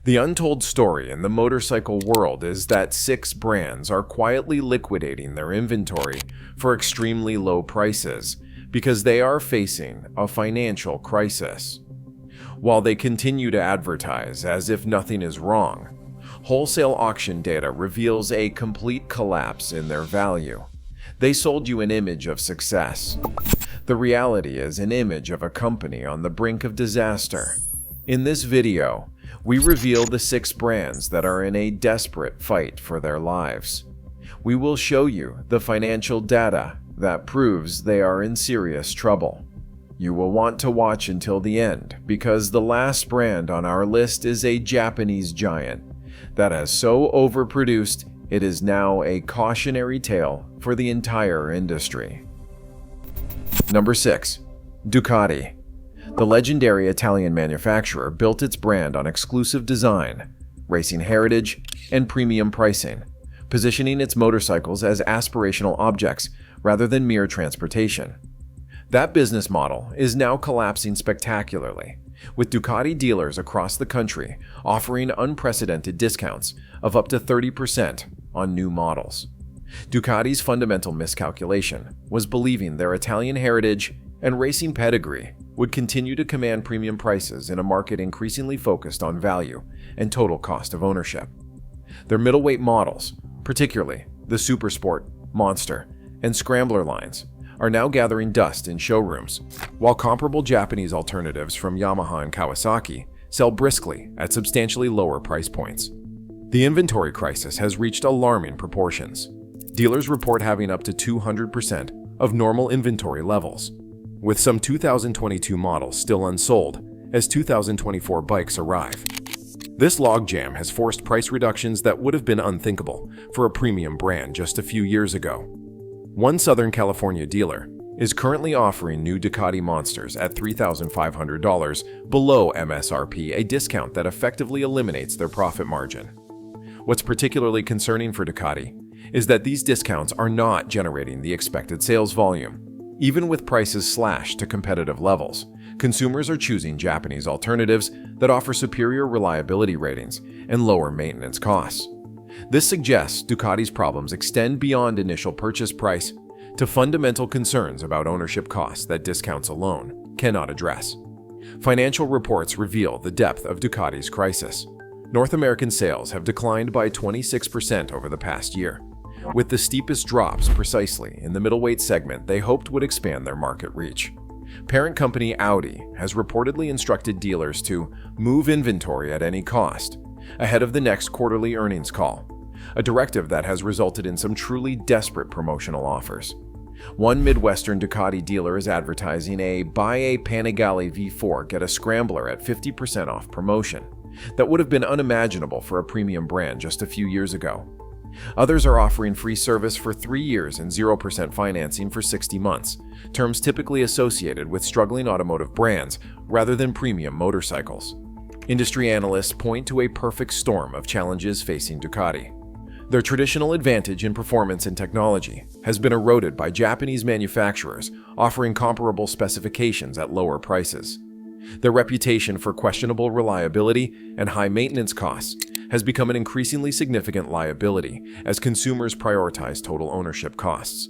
The untold story in the motorcycle world is that 6 brands are quietly liquidating their inventory for extremely low prices because they are facing a financial crisis. While they continue to advertise as if nothing is wrong, wholesale auction data reveals a complete collapse in their value. They sold you an image of success. The reality is an image of a company on the brink of disaster. In this video, we reveal the 6 brands that are in a desperate fight for their lives. We will show you the financial data that proves they are in serious trouble. You will want to watch until the end because the last brand on our list is a Japanese giant that has so overproduced it is now a cautionary tale for the entire industry. Number 6. Ducati. The legendary Italian manufacturer built its brand on exclusive design, racing heritage, and premium pricing, positioning its motorcycles as aspirational objects rather than mere transportation. That business model is now collapsing spectacularly, with Ducati dealers across the country offering unprecedented discounts of up to 30% on new models. Ducati's fundamental miscalculation was believing their Italian heritage and racing pedigree would continue to command premium prices in a market increasingly focused on value and total cost of ownership. Their middleweight models, particularly the Supersport, Monster, and Scrambler lines, are now gathering dust in showrooms, while comparable Japanese alternatives from Yamaha and Kawasaki sell briskly at substantially lower price points. The inventory crisis has reached alarming proportions. Dealers report having up to 200% of normal inventory levels, with some 2022 models still unsold as 2024 bikes arrive. This logjam has forced price reductions that would have been unthinkable for a premium brand just a few years ago. One Southern California dealer is currently offering new Ducati Monsters at $3,500 below MSRP, a discount that effectively eliminates their profit margin. What's particularly concerning for Ducati is that these discounts are not generating the expected sales volume. Even with prices slashed to competitive levels, consumers are choosing Japanese alternatives that offer superior reliability ratings and lower maintenance costs. This suggests Ducati's problems extend beyond initial purchase price to fundamental concerns about ownership costs that discounts alone cannot address. Financial reports reveal the depth of Ducati's crisis. North American sales have declined by 26% over the past year, with the steepest drops precisely in the middleweight segment they hoped would expand their market reach. Parent company Audi has reportedly instructed dealers to move inventory at any cost ahead of the next quarterly earnings call, a directive that has resulted in some truly desperate promotional offers. One Midwestern Ducati dealer is advertising a buy a Panigale V4, get a Scrambler at 50% off promotion that would have been unimaginable for a premium brand just a few years ago. Others are offering free service for 3 years and 0% financing for 60 months, terms typically associated with struggling automotive brands rather than premium motorcycles. Industry analysts point to a perfect storm of challenges facing Ducati. Their traditional advantage in performance and technology has been eroded by Japanese manufacturers offering comparable specifications at lower prices. Their reputation for questionable reliability and high maintenance costs has become an increasingly significant liability as consumers prioritize total ownership costs.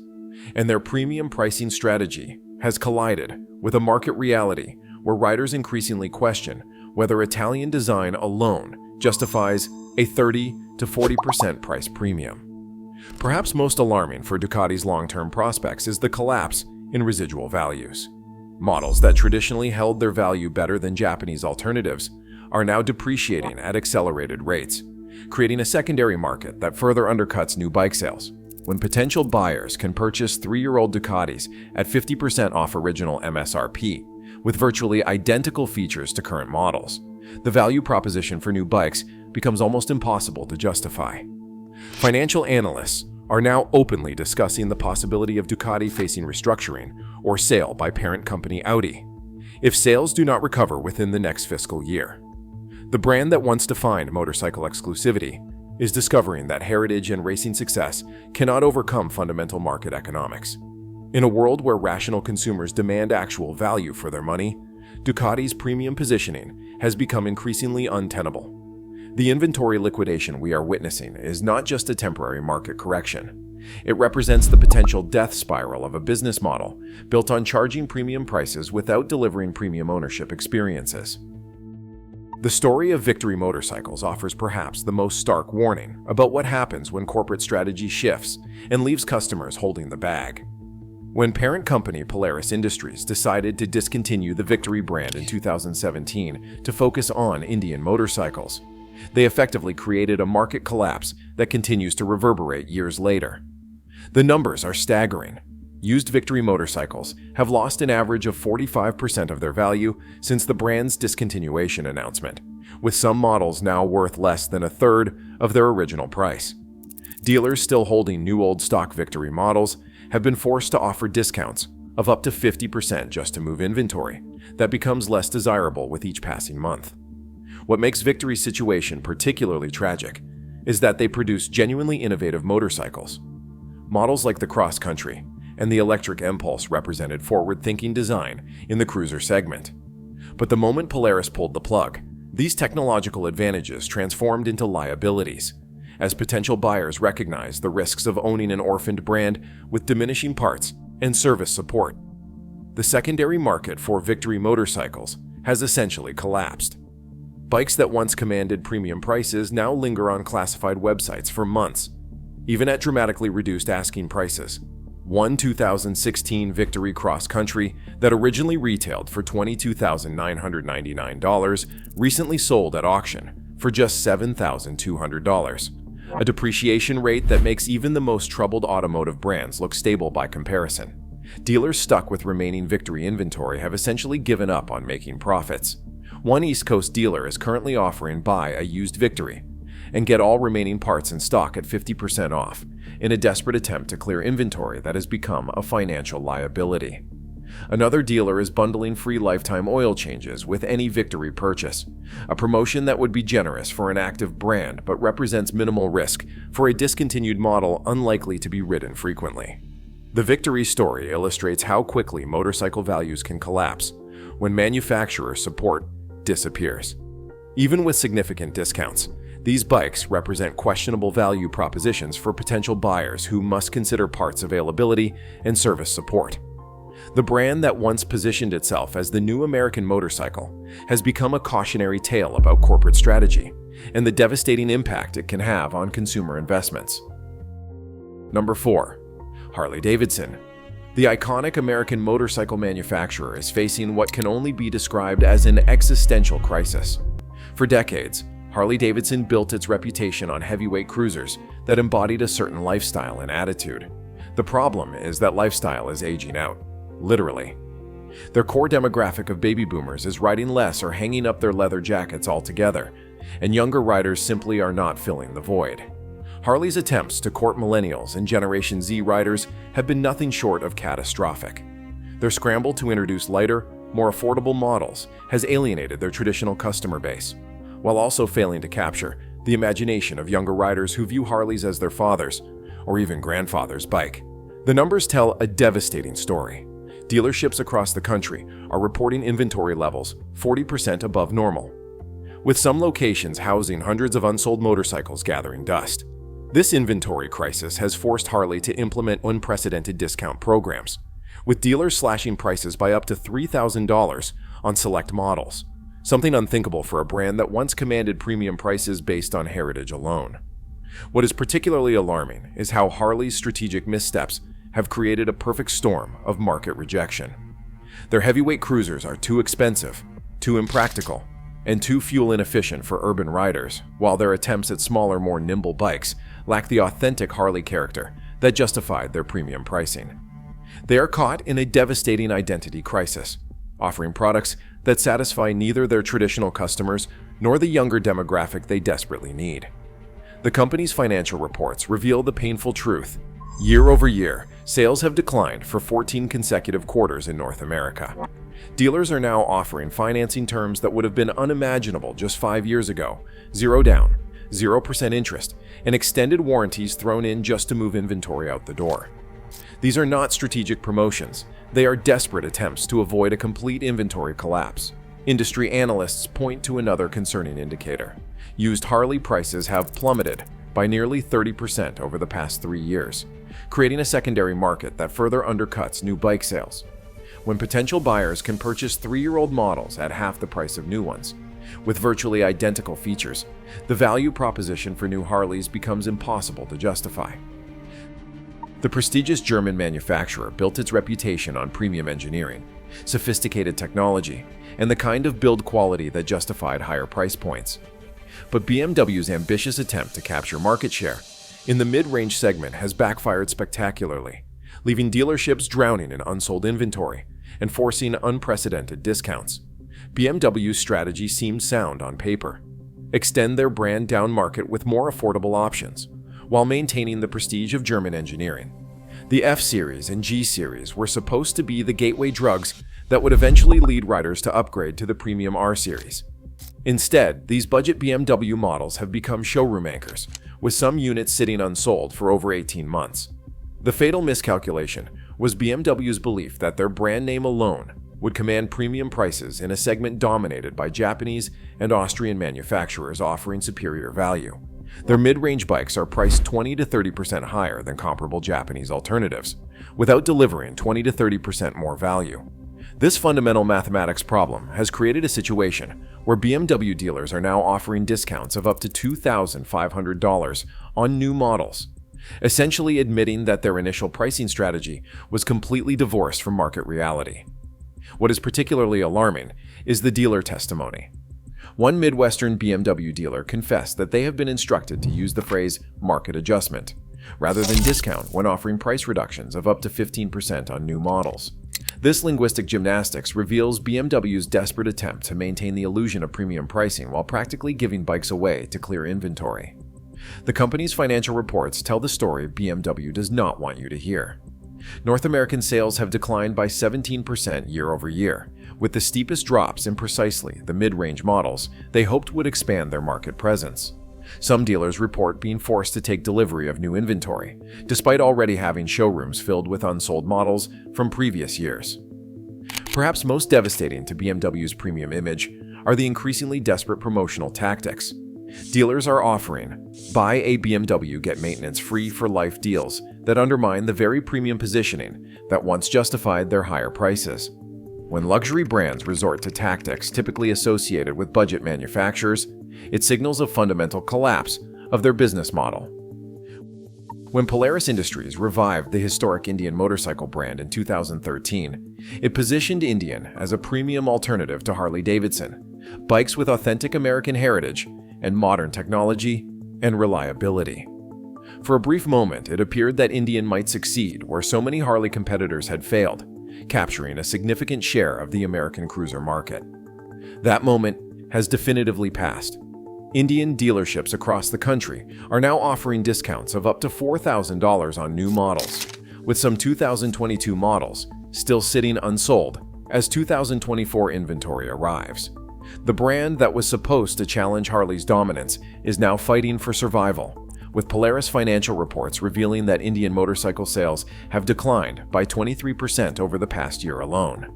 And their premium pricing strategy has collided with a market reality where riders increasingly question whether Italian design alone justifies a 30 to 40% price premium. Perhaps most alarming for Ducati's long-term prospects is the collapse in residual values. Models that traditionally held their value better than Japanese alternatives are now depreciating at accelerated rates, creating a secondary market that further undercuts new bike sales. When potential buyers can purchase 3-year-old Ducatis at 50% off original MSRP, with virtually identical features to current models, the value proposition for new bikes becomes almost impossible to justify. Financial analysts are now openly discussing the possibility of Ducati facing restructuring or sale by parent company Audi if sales do not recover within the next fiscal year. The brand that once defined motorcycle exclusivity is discovering that heritage and racing success cannot overcome fundamental market economics. In a world where rational consumers demand actual value for their money, Ducati's premium positioning has become increasingly untenable. The inventory liquidation we are witnessing is not just a temporary market correction. It represents the potential death spiral of a business model built on charging premium prices without delivering premium ownership experiences. The story of Victory Motorcycles offers perhaps the most stark warning about what happens when corporate strategy shifts and leaves customers holding the bag. When parent company Polaris Industries decided to discontinue the Victory brand in 2017 to focus on Indian motorcycles, they effectively created a market collapse that continues to reverberate years later. The numbers are staggering. Used Victory motorcycles have lost an average of 45% of their value since the brand's discontinuation announcement, with some models now worth less than a third of their original price. Dealers still holding new old stock Victory models have been forced to offer discounts of up to 50% just to move inventory that becomes less desirable with each passing month. What makes Victory's situation particularly tragic is that they produce genuinely innovative motorcycles. Models like the Cross Country and the Electric Impulse represented forward-thinking design in the cruiser segment. But the moment Polaris pulled the plug, these technological advantages transformed into liabilities, as potential buyers recognized the risks of owning an orphaned brand with diminishing parts and service support. The secondary market for Victory motorcycles has essentially collapsed. Bikes that once commanded premium prices now linger on classified websites for months, even at dramatically reduced asking prices. One 2016 Victory Cross Country that originally retailed for $22,999 recently sold at auction for just $7,200. A depreciation rate that makes even the most troubled automotive brands look stable by comparison. Dealers stuck with remaining Victory inventory have essentially given up on making profits. One East Coast dealer is currently offering buy a used Victory and get all remaining parts in stock at 50% off in a desperate attempt to clear inventory that has become a financial liability. Another dealer is bundling free lifetime oil changes with any Victory purchase, a promotion that would be generous for an active brand but represents minimal risk for a discontinued model unlikely to be ridden frequently. The Victory story illustrates how quickly motorcycle values can collapse when manufacturer support disappears. Even with significant discounts, these bikes represent questionable value propositions for potential buyers who must consider parts availability and service support. The brand that once positioned itself as the new American motorcycle has become a cautionary tale about corporate strategy and the devastating impact it can have on consumer investments. Number 4. Harley-Davidson. The iconic American motorcycle manufacturer is facing what can only be described as an existential crisis. For decades, Harley-Davidson built its reputation on heavyweight cruisers that embodied a certain lifestyle and attitude. The problem is that lifestyle is aging out. Literally. Their core demographic of baby boomers is riding less or hanging up their leather jackets altogether, and younger riders simply are not filling the void. Harley's attempts to court millennials and Generation Z riders have been nothing short of catastrophic. Their scramble to introduce lighter, more affordable models has alienated their traditional customer base, while also failing to capture the imagination of younger riders who view Harleys as their father's or even grandfather's bike. The numbers tell a devastating story. Dealerships across the country are reporting inventory levels 40% above normal, with some locations housing hundreds of unsold motorcycles gathering dust. This inventory crisis has forced Harley to implement unprecedented discount programs, with dealers slashing prices by up to $3,000 on select models, something unthinkable for a brand that once commanded premium prices based on heritage alone. What is particularly alarming is how Harley's strategic missteps have created a perfect storm of market rejection. Their heavyweight cruisers are too expensive, too impractical, and too fuel inefficient for urban riders, while their attempts at smaller, more nimble bikes lack the authentic Harley character that justified their premium pricing. They are caught in a devastating identity crisis, offering products that satisfy neither their traditional customers nor the younger demographic they desperately need. The company's financial reports reveal the painful truth. Year over year, sales have declined for 14 consecutive quarters in North America. Dealers are now offering financing terms that would have been unimaginable just 5 years ago: 0 down, 0% interest, and extended warranties thrown in just to move inventory out the door. These are not strategic promotions. They are desperate attempts to avoid a complete inventory collapse. Industry analysts point to another concerning indicator. Used Harley prices have plummeted by nearly 30% over the past 3 years, creating a secondary market that further undercuts new bike sales. When potential buyers can purchase 3-year-old models at half the price of new ones, with virtually identical features, the value proposition for new Harleys becomes impossible to justify. The prestigious German manufacturer built its reputation on premium engineering, sophisticated technology, and the kind of build quality that justified higher price points. But BMW's ambitious attempt to capture market share in the mid-range segment has backfired spectacularly, leaving dealerships drowning in unsold inventory and forcing unprecedented discounts. BMW's strategy seemed sound on paper: extend their brand down market with more affordable options, while maintaining the prestige of German engineering. The F-Series and G-Series were supposed to be the gateway drugs that would eventually lead riders to upgrade to the premium R-Series. Instead, these budget BMW models have become showroom anchors, with some units sitting unsold for over 18 months. The fatal miscalculation was BMW's belief that their brand name alone would command premium prices in a segment dominated by Japanese and Austrian manufacturers offering superior value. Their mid-range bikes are priced 20 to 30% higher than comparable Japanese alternatives, without delivering 20 to 30% more value. This fundamental mathematics problem has created a situation where BMW dealers are now offering discounts of up to $2,500 on new models, essentially admitting that their initial pricing strategy was completely divorced from market reality. What is particularly alarming is the dealer testimony. One Midwestern BMW dealer confessed that they have been instructed to use the phrase market adjustment rather than discount when offering price reductions of up to 15% on new models. This linguistic gymnastics reveals BMW's desperate attempt to maintain the illusion of premium pricing while practically giving bikes away to clear inventory. The company's financial reports tell the story BMW does not want you to hear. North American sales have declined by 17% year over year, with the steepest drops in precisely the mid-range models they hoped would expand their market presence. Some dealers report being forced to take delivery of new inventory, despite already having showrooms filled with unsold models from previous years. Perhaps most devastating to BMW's premium image are the increasingly desperate promotional tactics. Dealers are offering buy a BMW, get maintenance free for life deals that undermine the very premium positioning that once justified their higher prices. When luxury brands resort to tactics typically associated with budget manufacturers, it signals a fundamental collapse of their business model. When Polaris Industries revived the historic Indian motorcycle brand in 2013, it positioned Indian as a premium alternative to Harley-Davidson, bikes with authentic American heritage and modern technology and reliability. For a brief moment, it appeared that Indian might succeed where so many Harley competitors had failed, capturing a significant share of the American cruiser market. That moment has definitively passed. Indian dealerships across the country are now offering discounts of up to $4,000 on new models, with some 2022 models still sitting unsold as 2024 inventory arrives. The brand that was supposed to challenge Harley's dominance is now fighting for survival, with Polaris financial reports revealing that Indian motorcycle sales have declined by 23% over the past year alone.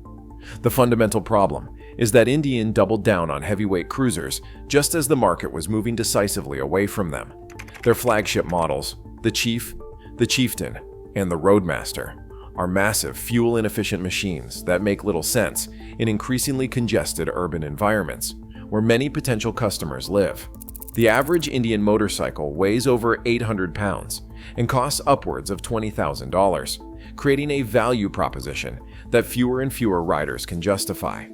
The fundamental problem is that Indian doubled down on heavyweight cruisers just as the market was moving decisively away from them. Their flagship models, the Chief, the Chieftain, and the Roadmaster, are massive, fuel-inefficient machines that make little sense in increasingly congested urban environments where many potential customers live. The average Indian motorcycle weighs over 800 pounds and costs upwards of $20,000, creating a value proposition that fewer and fewer riders can justify.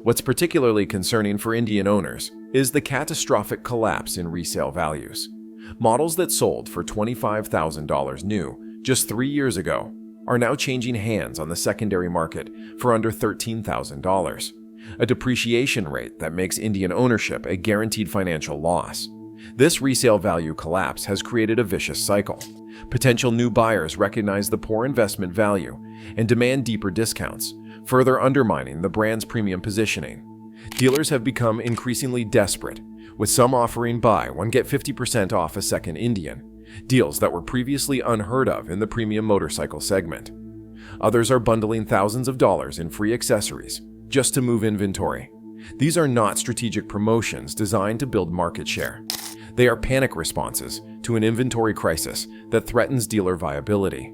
What's particularly concerning for Indian owners is the catastrophic collapse in resale values. Models that sold for $25,000 new just 3 years ago are now changing hands on the secondary market for under $13,000, a depreciation rate that makes Indian ownership a guaranteed financial loss. This resale value collapse has created a vicious cycle. Potential new buyers recognize the poor investment value and demand deeper discounts, further undermining the brand's premium positioning. Dealers have become increasingly desperate, with some offering buy one get 50% off a second Indian, deals that were previously unheard of in the premium motorcycle segment. Others are bundling thousands of dollars in free accessories just to move inventory, These are not strategic promotions designed to build market share. They are panic responses to an inventory crisis that threatens dealer viability.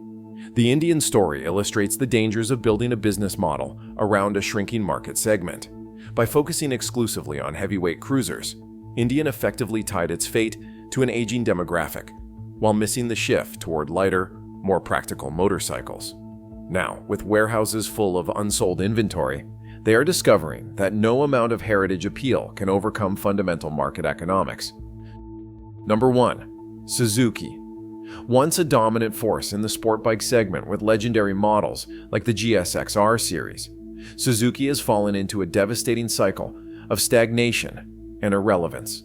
The Indian story illustrates the dangers of building a business model around a shrinking market segment. By focusing exclusively on heavyweight cruisers, Indian effectively tied its fate to an aging demographic, while missing the shift toward lighter, more practical motorcycles. Now, with warehouses full of unsold inventory, they are discovering that no amount of heritage appeal can overcome fundamental market economics. Number 1. Suzuki. Once a dominant force in the sport bike segment with legendary models like the GSX-R series, Suzuki has fallen into a devastating cycle of stagnation and irrelevance.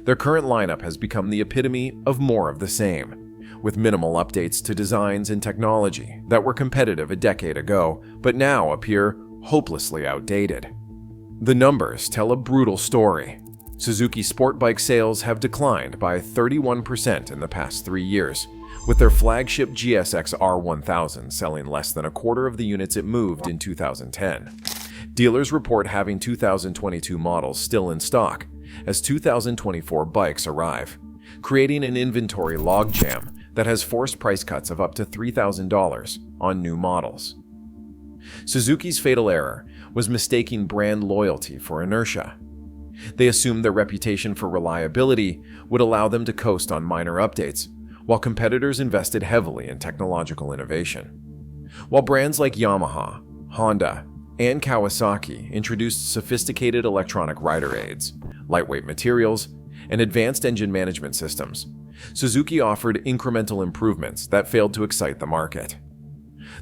Their current lineup has become the epitome of more of the same, with minimal updates to designs and technology that were competitive a decade ago but now appear hopelessly outdated. The numbers tell a brutal story. Suzuki sport bike sales have declined by 31% in the past 3 years, with their flagship GSX R1000 selling less than a quarter of the units it moved in 2010. Dealers report having 2022 models still in stock as 2024 bikes arrive, creating an inventory logjam that has forced price cuts of up to $3,000 on new models. Suzuki's fatal error was mistaking brand loyalty for inertia. They assumed their reputation for reliability would allow them to coast on minor updates, while competitors invested heavily in technological innovation. While brands like Yamaha, Honda, and Kawasaki introduced sophisticated electronic rider aids, lightweight materials, and advanced engine management systems, Suzuki offered incremental improvements that failed to excite the market.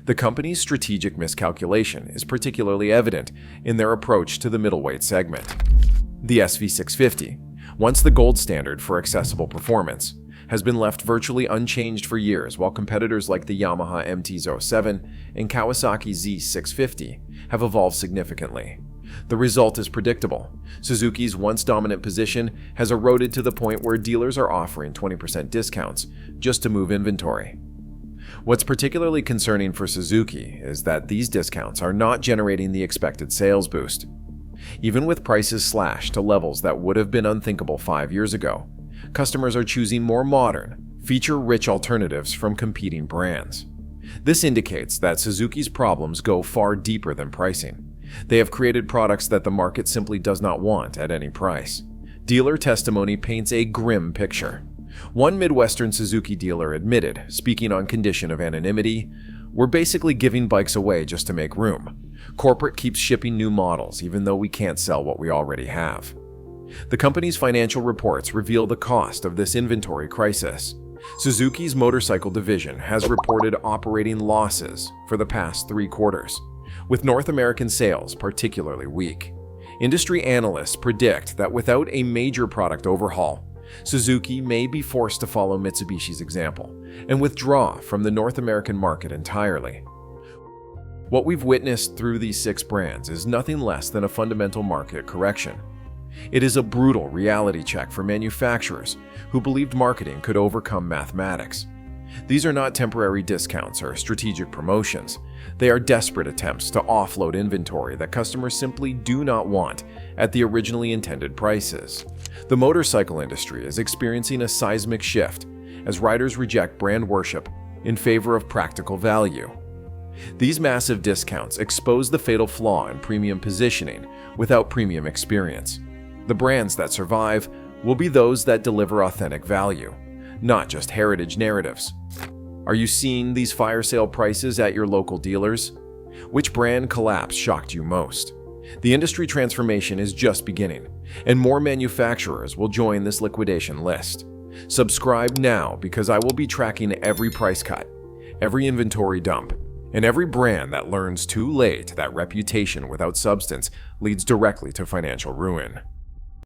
The company's strategic miscalculation is particularly evident in their approach to the middleweight segment. The SV650, once the gold standard for accessible performance, has been left virtually unchanged for years, while competitors like the Yamaha MT-07 and Kawasaki Z650 have evolved significantly. The result is predictable. Suzuki's once dominant position has eroded to the point where dealers are offering 20% discounts just to move inventory. What's particularly concerning for Suzuki is that these discounts are not generating the expected sales boost. Even with prices slashed to levels that would have been unthinkable 5 years ago, customers are choosing more modern, feature-rich alternatives from competing brands. This indicates that Suzuki's problems go far deeper than pricing. They have created products that the market simply does not want at any price. Dealer testimony paints a grim picture. One Midwestern Suzuki dealer admitted, speaking on condition of anonymity, "We're basically giving bikes away just to make room. Corporate keeps shipping new models even though we can't sell what we already have." The company's financial reports reveal the cost of this inventory crisis. Suzuki's motorcycle division has reported operating losses for the past 3 quarters, with North American sales particularly weak. Industry analysts predict that without a major product overhaul, Suzuki may be forced to follow Mitsubishi's example and withdraw from the North American market entirely. What we've witnessed through these 6 brands is nothing less than a fundamental market correction. It is a brutal reality check for manufacturers who believed marketing could overcome mathematics. These are not temporary discounts or strategic promotions. They are desperate attempts to offload inventory that customers simply do not want at the originally intended prices. The motorcycle industry is experiencing a seismic shift as riders reject brand worship in favor of practical value. These massive discounts expose the fatal flaw in premium positioning without premium experience. The brands that survive will be those that deliver authentic value, not just heritage narratives. Are you seeing these fire sale prices at your local dealers? Which brand collapse shocked you most? The industry transformation is just beginning, and more manufacturers will join this liquidation list. Subscribe now because I will be tracking every price cut, every inventory dump, and every brand that learns too late that reputation without substance leads directly to financial ruin.